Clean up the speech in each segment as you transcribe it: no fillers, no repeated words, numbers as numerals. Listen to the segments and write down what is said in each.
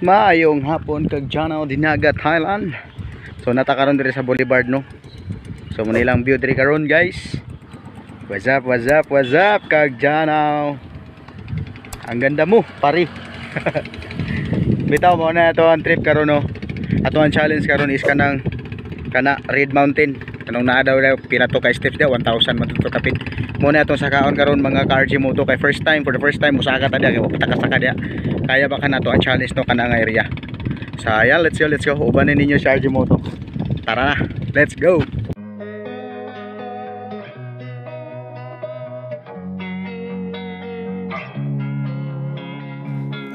Maayong hapon kag Janaw Dinagat Highland. So natakaron diri sa Boulevard no. So muna ilang view diri karon guys. What's up, what's up, what's up kag Janaw. Ang ganda mo, pari. Bitaw mo na ito ang trip karon no. Ato ang challenge karon is kana Red Mountain. Kanong naa daw pinato ka steps daw 1,000 matutupit. Muna itong sakaon karon mga ka-RG moto kay for the first time musaka ta dia kay pataka-saka dia. Kaya ba kana to ang challenge no kana nga area. Saya let's go. Ubanin ninyo sa RG moto. Tara na. Let's go.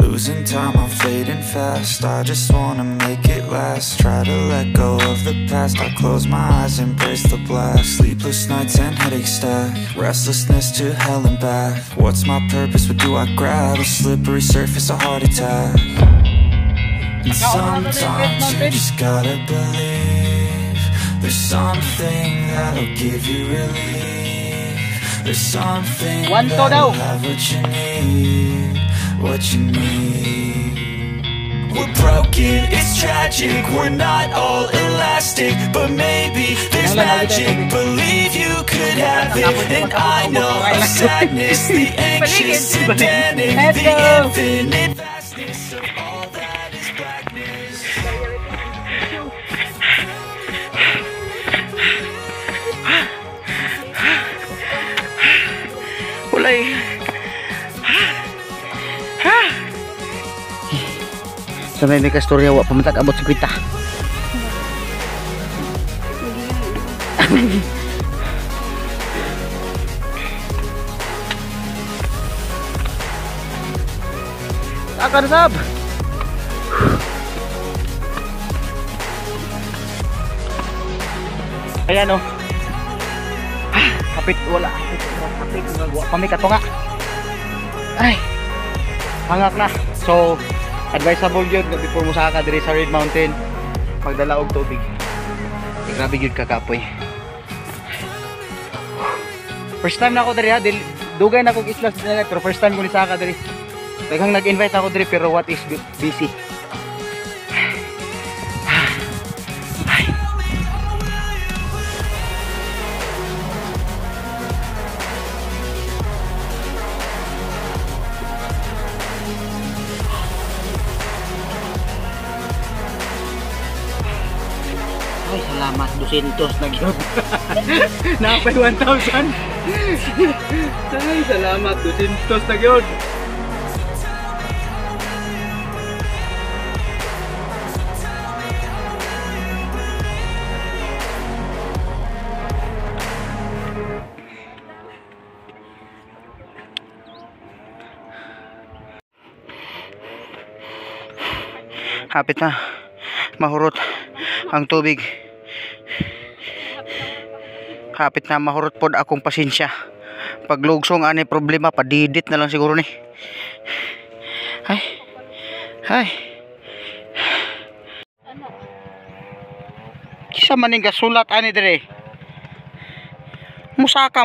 Losing time, I'm fading fast. I just wanna make it last. Try to let go of the past. I close my eyes, embrace the blast. Sleepless nights and headaches stack. Restlessness to hell and back. What's my purpose? What do I grab? A slippery surface, a heart attack. And sometimes you just gotta believe there's something that'll give you relief. There's something that'll have what you need. What you need. We're broken, it's tragic. We're not all elastic, but maybe there's magic. Believe you could have it. And I know of sadness, the anxious and panic, the infinite vastness of all that is blackness. Ulay. Sa may kastorya wa pamatag abot 50. Akan sab. Ayan oh. Kapit wala. Kapit wa pa may katunga. Ay. Hangak na. So advisable yun before mo saka diri sa Red Mountain pagdala og tubig. Grabe gyud kakapoy. First time na ako diri ha, dugay na kog islas na pero first time ko ni saka diri. Daghang nag-invite ako diri pero what is busy. Ay, salamat 200 na gyud. Napay 1,000. Ay, salamat 200 na gyud. Hapit na mahurot ang tubig. Hapit na mahurot pod akong pasensya. Pag lugsong ani problema padidit na lang siguro ni. Ay. Kisa man ning gasulat ani dire. Musaka.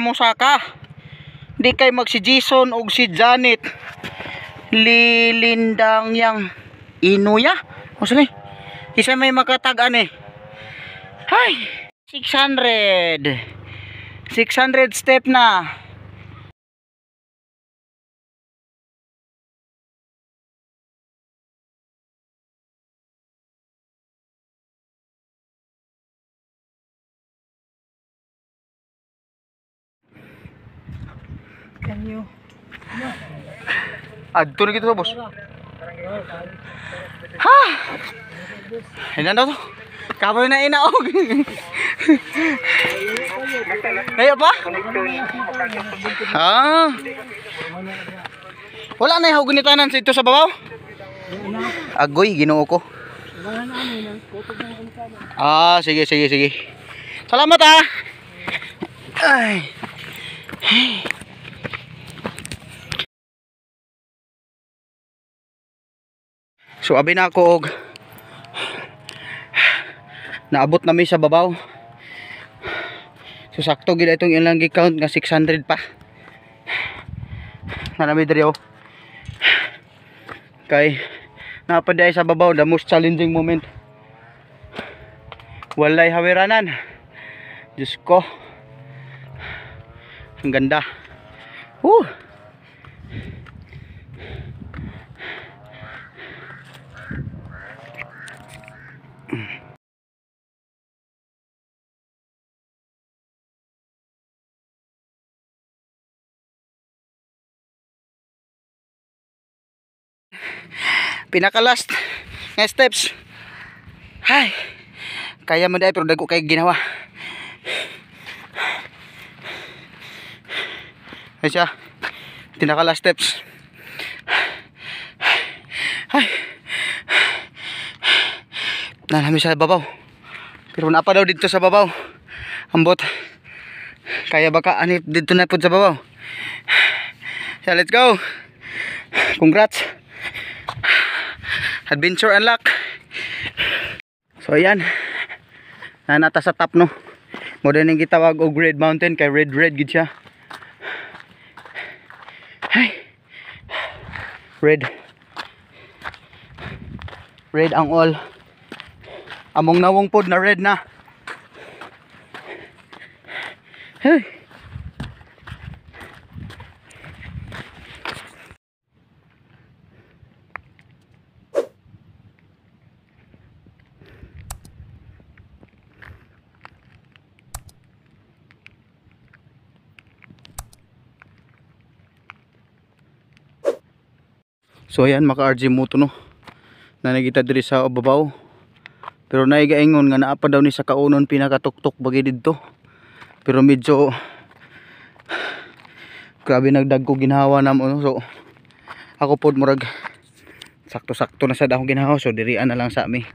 Di kay mag si Jason og si Janet. Lilindang yang inuya. O sali. Kisa may makatag ani. Hay. 600 step na. Can you? Adto na gitu boss. Ha. Hinan daw to. Kapoy na inaog. Ayo pa? Wala na yung gunitanan ito sa babaw? Agoy, ginoo ko. Sige. Salamat ha. Ay. So abi na ako og naabot na mi sa babaw. So sakto gid itong ilang gi-count nga 600 pa. Nanami diri oh. Kay napaday sa babaw, the most challenging moment. Walay hawiranan. Diyos ko. Ang ganda. Woo! Pinaka-last nga steps. Hay. Kaya man dai pero dagko kay ginawa. Ay siya. Pinaka-last steps. Hay. Nalami sa babaw. Pero napa daw dito sa babaw. Ambot. Kaya baka ani dito na pud sa babaw. So let's go. Congrats. Adventure unlock. So ayan. Nanata sa top no. Mo din gitawag og Red Mountain kay red gid siya. Hay. Red ang all. Among nawong pod na red na. Hey. So ayan maka RJ Moto no. Na nagita diri sa babaw. Pero naigaingon nga naa pa daw ni sa kaunon pinakatuktok bagi didto. Pero medyo grabe nagdagko ginhawa namo no. So ako pod murag sakto-sakto na sad akong ginhawa, so dirian na lang sa ami.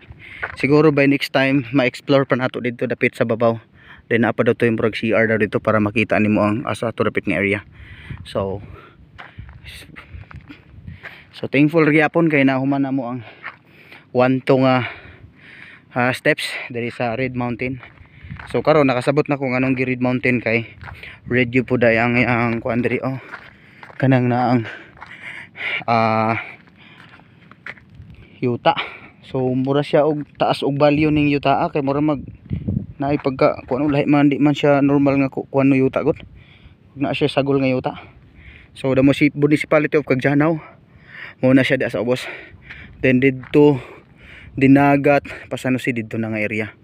Siguro by next time ma-explore pa nato dito dapit sa babaw. Then naa pa daw to yung murag CR daw dito para makita nimo ang asa to dapit nga area. So thankful gyapon kay nahuman na mo ang one tong steps diri sa Red Mountain. So karon nakasabot na ko anong gi Red Mountain kay red yu pud ay ang kuan diri oh. Kanang na ang yuta. So mura siya og taas og value ning yuta kay mura mag naay pagka kuno lahi man di man siya normal nga kuan no yuta gud. Na siya sagol nga yuta. So the municipality of Cagdianaw muna siya di sa ubos. Then dito dinagat pasano si dito na nga area.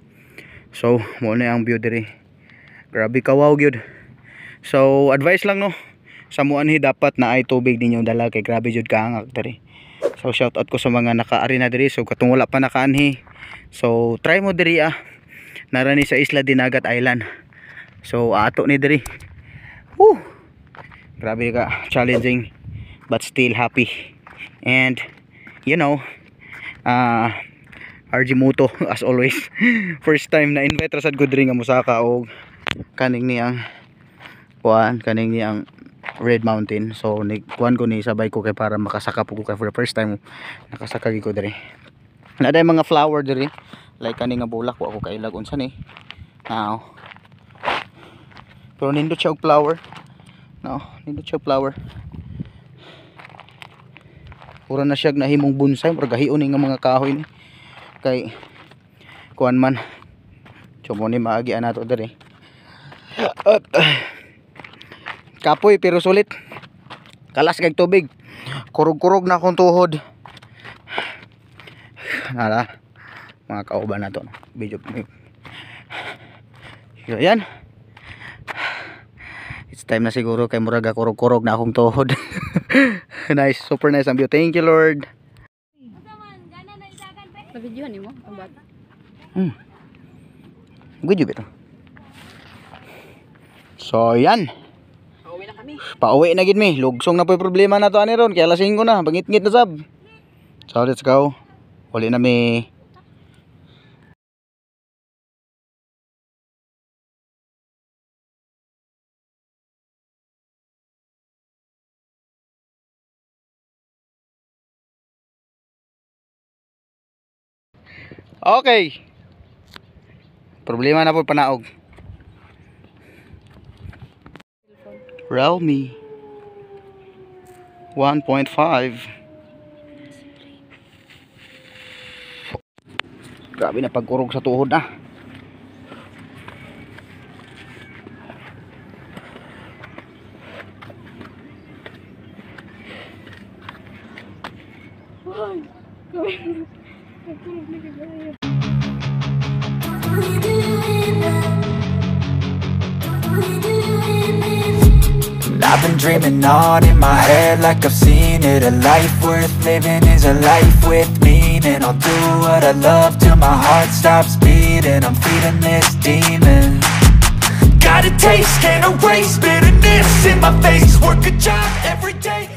So muna ang view diri. Grabe kawaw gyud. So advice lang no. Sa muanhi dapat na ay tubig ninyo dala kay grabe jud kaangak diri. So shout out ko sa mga naka-ari na diri. So katong wala pa nakaanhi. So try mo diri Narani sa Isla Dinagat Island. So ato ni diri. Woo! Grabe ka challenging but still happy. And you know, RJ Moto as always. First time na invite ra sad ko diri nga musaka og kaning niyang kaning niyang Red Mountain. So nikuan ko ni sabay ko kay para makasaka po ko kay for the first time nakasaka ko diri. Naday mga flower diri like kaning nga bulak wa ko kailag unsa ni. Now. Pero nindot siya og flower. No, nindot siya og flower. Pura na siya nahimong bonsai, murag gahion nga mga kahoy ni. Kay kuan man. Sumo ni maagi anato diri. Kapoy pero sulit. Kalas kay tubig. Kurog-kurog na akong tuhod. Nala. Mga kauban na to. Video. So yan. It's time na siguro kay murag kurog-kurog na akong tuhod. Nice, super nice ang view. Thank you Lord. Sa video ni mo ang bata. Video bito. So yan. Pauwi na kami. Pauwi na gid mi. Lugsong na po yung problema na to ani ron. Kaya lasing ko na. Bangit-ngit na sab. So let's go. Uli na mi. Okay. Problema na po panaog. Realme 1.5 Grabe na pagkurog sa tuhod na. I've been dreaming on in my head like I've seen it. A life worth living is a life with meaning. I'll do what I love till my heart stops beating. I'm feeding this demon. Got a taste, can't erase bitterness in my face. Work a job every day.